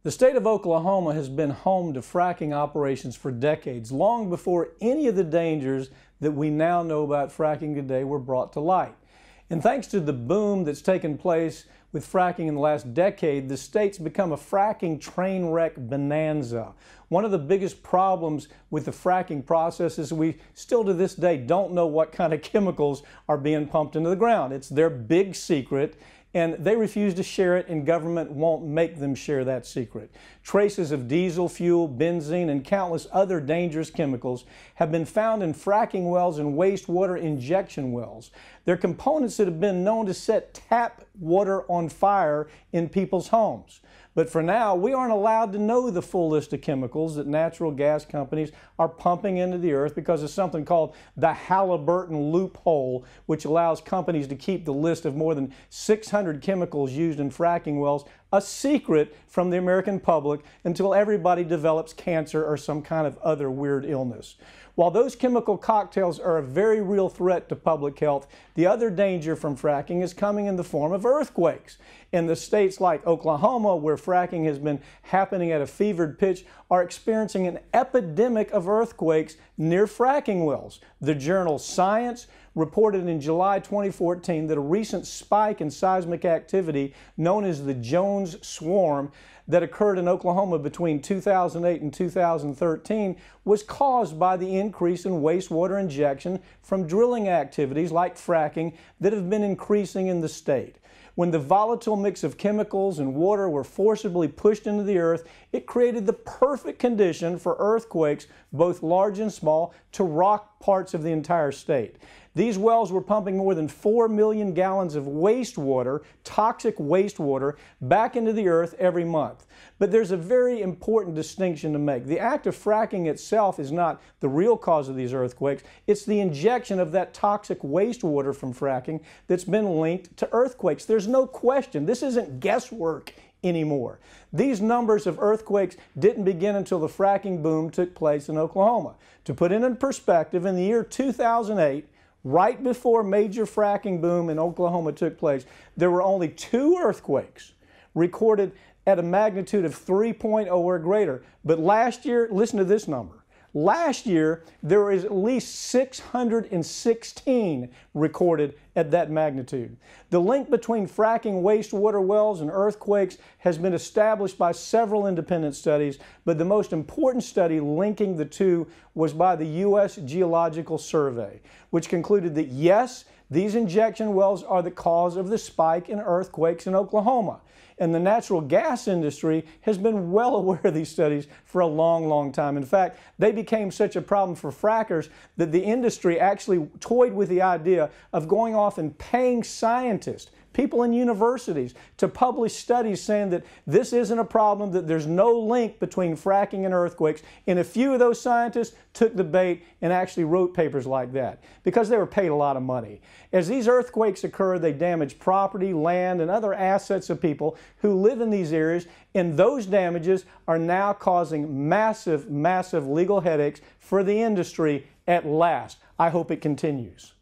The state of Oklahoma has been home to fracking operations for decades, long before any of the dangers that we now know about fracking today were brought to light. And thanks to the boom that's taken place with fracking in the last decade, the state's become a fracking train wreck bonanza. One of the biggest problems with the fracking process is we still to this day don't know what kind of chemicals are being pumped into the ground. It's their big secret, and they refuse to share it, and government won't make them share that secret. Traces of diesel fuel, benzene, and countless other dangerous chemicals have been found in fracking wells and wastewater injection wells. They're components that have been known to set tap water on fire in people's homes. But for now, we aren't allowed to know the full list of chemicals that natural gas companies are pumping into the earth because of something called the Halliburton loophole, which allows companies to keep the list of more than 600 chemicals used in fracking wells a secret from the American public until everybody develops cancer or some kind of other weird illness. While those chemical cocktails are a very real threat to public health, the other danger from fracking is coming in the form of earthquakes. And the states like Oklahoma, where fracking has been happening at a fevered pitch, are experiencing an epidemic of earthquakes near fracking wells. The journal Science reported in July 2014 that a recent spike in seismic activity known as the Jones Swarm that occurred in Oklahoma between 2008 and 2013 was caused by the increase in wastewater injection from drilling activities like fracking that have been increasing in the state. When the volatile mix of chemicals and water were forcibly pushed into the earth, it created the perfect condition for earthquakes, both large and small, to rock parts of the entire state. These wells were pumping more than 4 million gallons of wastewater, toxic wastewater, back into the earth every month. But there's a very important distinction to make. The act of fracking itself is not the real cause of these earthquakes. It's the injection of that toxic wastewater from fracking that's been linked to earthquakes. There's no question. This isn't guesswork anymore. These numbers of earthquakes didn't begin until the fracking boom took place in Oklahoma. To put it in perspective, in the year 2008, right before major fracking boom in Oklahoma took place, there were only 2 earthquakes recorded at a magnitude of 3.0 or greater. But last year, listen to this number. Last year, there was at least 616 recorded at that magnitude. The link between fracking wastewater wells and earthquakes has been established by several independent studies, but the most important study linking the two was by the U.S. Geological Survey, which concluded that yes, these injection wells are the cause of the spike in earthquakes in Oklahoma. And the natural gas industry has been well aware of these studies for a long, long time. In fact, they became such a problem for frackers that the industry actually toyed with the idea of going off and paying scientists, people in universities, to publish studies saying that this isn't a problem, that there's no link between fracking and earthquakes. And a few of those scientists took the bait and actually wrote papers like that because they were paid a lot of money. As these earthquakes occur, they damage property, land, and other assets of people who live in these areas, and those damages are now causing massive, massive legal headaches for the industry at last. I hope it continues.